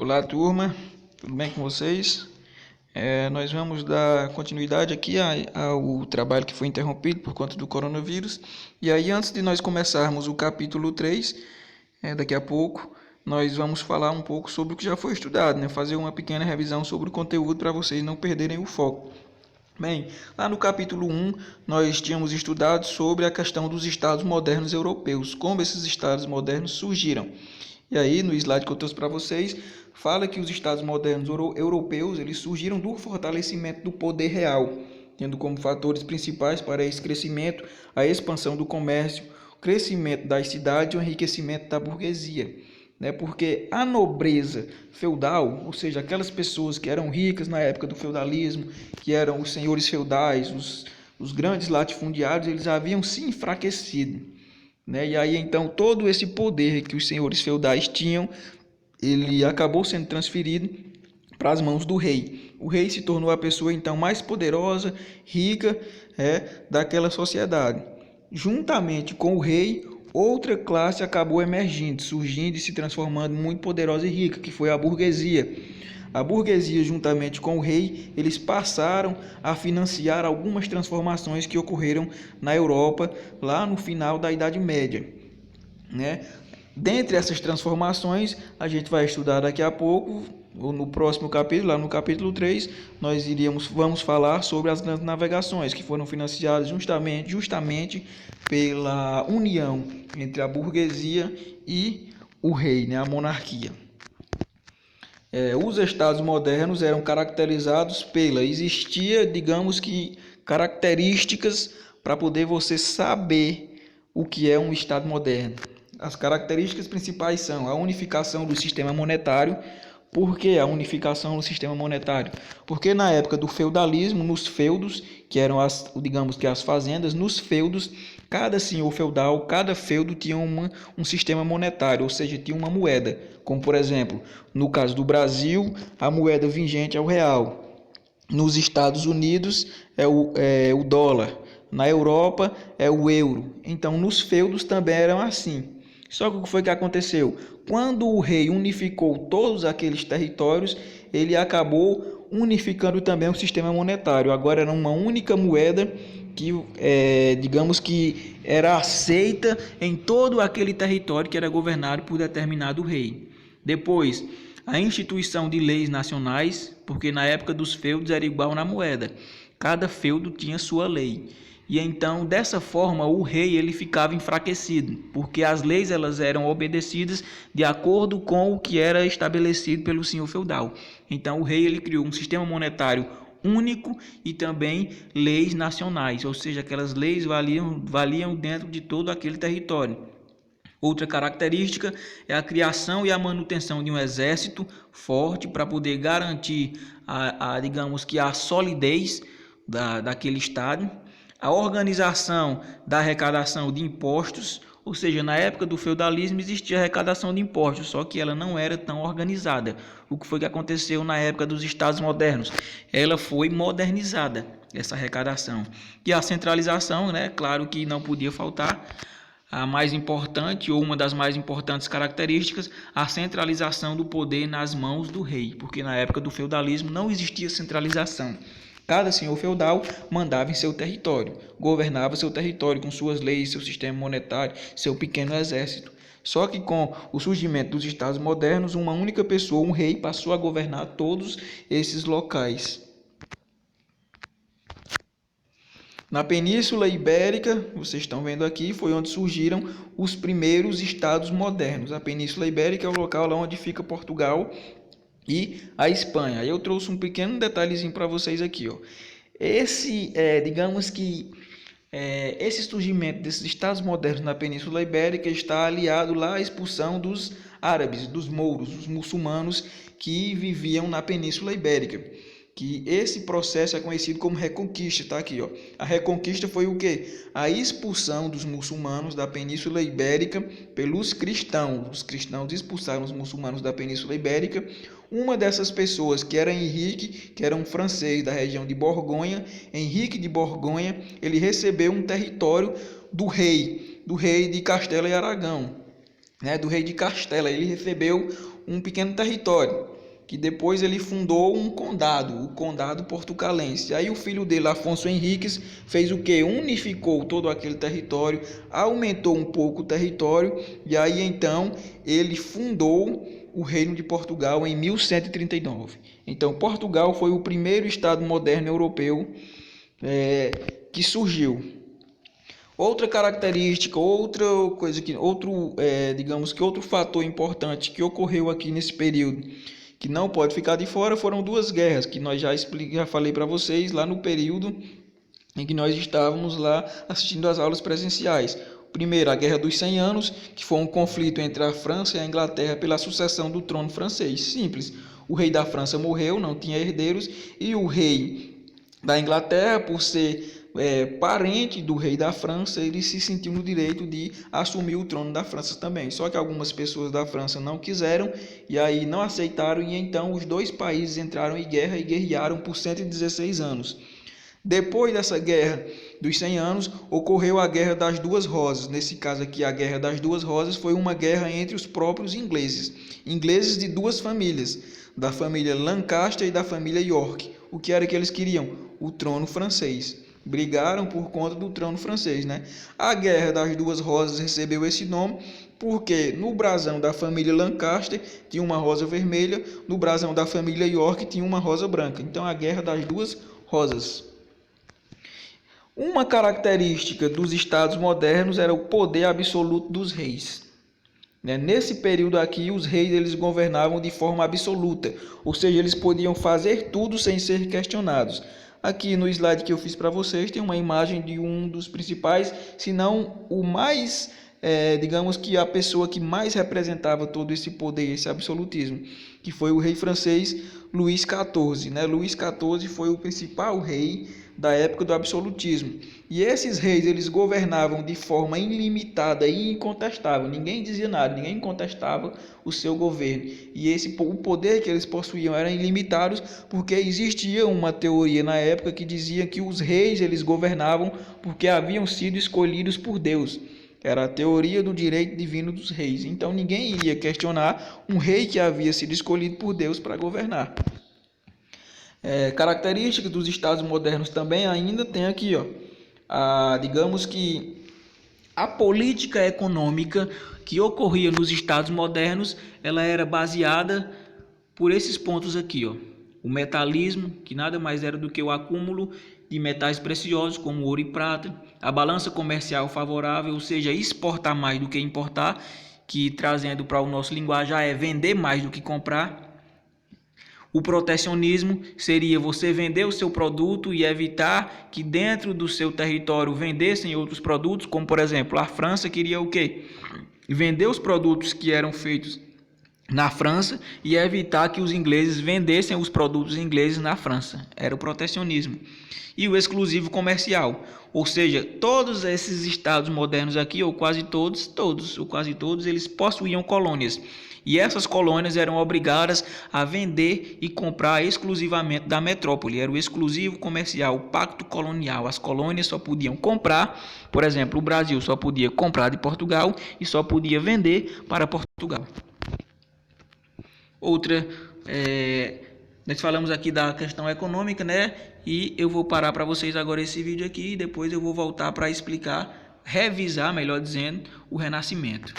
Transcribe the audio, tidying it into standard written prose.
Olá, turma, tudo bem com vocês? Nós vamos dar continuidade aqui ao trabalho que foi interrompido por conta do coronavírus. E aí, antes de nós começarmos o capítulo 3, daqui a pouco, nós vamos falar um pouco sobre o que já foi estudado, né? Fazer uma pequena revisão sobre o conteúdo para vocês não perderem o foco. Bem, lá no capítulo 1, nós tínhamos estudado sobre a questão dos estados modernos europeus, como esses estados modernos surgiram. E aí, no slide que eu trouxe para vocês, fala que os estados modernos europeus eles surgiram do fortalecimento do poder real, tendo como fatores principais para esse crescimento a expansão do comércio, o crescimento das cidades e o enriquecimento da burguesia. Porque a nobreza feudal, ou seja, aquelas pessoas que eram ricas na época do feudalismo, que eram os senhores feudais, os grandes latifundiários, eles haviam se enfraquecido. E aí então todo esse poder que os senhores feudais tinham, ele acabou sendo transferido para as mãos do rei. O rei se tornou a pessoa então mais poderosa, rica daquela sociedade. Juntamente com o rei, outra classe acabou emergindo, surgindo e se transformando muito poderosa e rica, que foi a burguesia. A burguesia, juntamente com o rei, eles passaram a financiar algumas transformações que ocorreram na Europa lá no final da Idade Média. Dentre essas transformações, a gente vai estudar daqui a pouco, ou no próximo capítulo, lá no capítulo 3, nós vamos falar sobre as grandes navegações, que foram financiadas justamente pela união entre a burguesia e o rei, a monarquia. Os estados modernos eram caracterizados existia, digamos que, características para poder você saber o que é um estado moderno. As características principais são a unificação do sistema monetário. Por que a unificação do sistema monetário? Porque na época do feudalismo, nos feudos, que eram as fazendas, nos feudos, cada senhor feudal, cada feudo tinha um sistema monetário, ou seja, tinha uma moeda. Como, por exemplo, no caso do Brasil, a moeda vigente é o real. Nos Estados Unidos é o dólar. Na Europa é o euro. Então, nos feudos também eram assim. Só que o que foi que aconteceu? Quando o rei unificou todos aqueles territórios, ele acabou unificando também o sistema monetário. Agora era uma única moeda que, digamos que, era aceita em todo aquele território que era governado por determinado rei. Depois, a instituição de leis nacionais, porque na época dos feudos era igual na moeda. Cada feudo tinha sua lei. E então, dessa forma, o rei ele ficava enfraquecido, porque as leis elas eram obedecidas de acordo com o que era estabelecido pelo senhor feudal. Então, o rei ele criou um sistema monetário único e também leis nacionais, ou seja, aquelas leis valiam dentro de todo aquele território. Outra característica é a criação e a manutenção de um exército forte para poder garantir digamos que a solidez daquele estado. A organização da arrecadação de impostos, ou seja, na época do feudalismo existia arrecadação de impostos, só que ela não era tão organizada. O que foi que aconteceu na época dos estados modernos? Ela foi modernizada, essa arrecadação. E a centralização, claro que não podia faltar. A mais importante, ou uma das mais importantes características, a centralização do poder nas mãos do rei, porque na época do feudalismo não existia centralização. Cada senhor feudal mandava em seu território, governava seu território com suas leis, seu sistema monetário, seu pequeno exército. Só que com o surgimento dos estados modernos, uma única pessoa, um rei, passou a governar todos esses locais. Na Península Ibérica, vocês estão vendo aqui, foi onde surgiram os primeiros estados modernos. A Península Ibérica é o local lá onde fica Portugal e a Espanha. Aí eu trouxe um pequeno detalhezinho para vocês aqui, ó. Digamos que esse surgimento desses estados modernos na Península Ibérica está aliado lá à expulsão dos árabes, dos mouros, dos muçulmanos que viviam na Península Ibérica. Que esse processo é conhecido como Reconquista, tá aqui, ó. A Reconquista foi o quê? A expulsão dos muçulmanos da Península Ibérica pelos cristãos. Os cristãos expulsaram os muçulmanos da Península Ibérica. Uma dessas pessoas, que era Henrique, que era um francês da região de Borgonha, Henrique de Borgonha, ele recebeu um território do rei de Castela e Aragão. Do rei de Castela, ele recebeu um pequeno território, que depois ele fundou um condado, o condado portucalense. Aí o filho dele, Afonso Henriques, fez o que? Unificou todo aquele território, aumentou um pouco o território, e aí então ele fundou o Reino de Portugal em 1139. Então Portugal foi o primeiro estado moderno europeu que surgiu. Outra característica, outra coisa que, digamos que outro fator importante que ocorreu aqui nesse período, que não pode ficar de fora, foram duas guerras que nós já falei para vocês lá no período em que nós estávamos lá assistindo às aulas presenciais. Primeiro, a Guerra dos 100 Anos, que foi um conflito entre a França e a Inglaterra pela sucessão do trono francês. Simples. O rei da França morreu, não tinha herdeiros, e o rei da Inglaterra, por ser parente do rei da França, ele se sentiu no direito de assumir o trono da França também. Só que algumas pessoas da França não quiseram e aí não aceitaram, e então os dois países entraram em guerra e guerrearam por 116 anos. Depois dessa guerra dos 100 anos, ocorreu a Guerra das Duas Rosas. Nesse caso aqui, a Guerra das Duas Rosas foi uma guerra entre os próprios ingleses. Ingleses de duas famílias, da família Lancaster e da família York. O que era que eles queriam? O trono francês. Brigaram por conta do trono francês, né? A Guerra das Duas Rosas recebeu esse nome porque no brasão da família Lancaster tinha uma rosa vermelha, no brasão da família York tinha uma rosa branca. Então, a Guerra das Duas Rosas. Uma característica dos estados modernos era o poder absoluto dos reis. Nesse período aqui, os reis eles governavam de forma absoluta, ou seja, eles podiam fazer tudo sem ser questionados. Aqui no slide que eu fiz para vocês tem uma imagem de um dos principais, se não o mais, digamos que a pessoa que mais representava todo esse poder, esse absolutismo, que foi o rei francês Luís XIV. Luís XIV foi o principal rei da época do absolutismo. E esses reis eles governavam de forma ilimitada e incontestável. Ninguém dizia nada, ninguém contestava o seu governo. E o poder que eles possuíam era ilimitado, porque existia uma teoria na época que dizia que os reis eles governavam porque haviam sido escolhidos por Deus. Era a teoria do direito divino dos reis. Então ninguém iria questionar um rei que havia sido escolhido por Deus para governar. Características dos estados modernos também ainda tem aqui, digamos que a política econômica que ocorria nos estados modernos, ela era baseada por esses pontos aqui, o metalismo, que nada mais era do que o acúmulo de metais preciosos como ouro e prata, a balança comercial favorável, ou seja, exportar mais do que importar, que trazendo para o nosso linguajar é vender mais do que comprar. O protecionismo seria você vender o seu produto e evitar que dentro do seu território vendessem outros produtos, como por exemplo, a França queria o quê? Vender os produtos que eram feitos na França e evitar que os ingleses vendessem os produtos ingleses na França. Era o protecionismo. E o exclusivo comercial, ou seja, todos esses estados modernos aqui, ou quase todos, eles possuíam colônias. E essas colônias eram obrigadas a vender e comprar exclusivamente da metrópole. Era o exclusivo comercial, o pacto colonial. As colônias só podiam comprar, por exemplo, o Brasil só podia comprar de Portugal e só podia vender para Portugal. Outra, nós falamos aqui da questão econômica, E eu vou parar para vocês agora esse vídeo aqui e depois eu vou voltar para explicar, revisar, melhor dizendo, o Renascimento.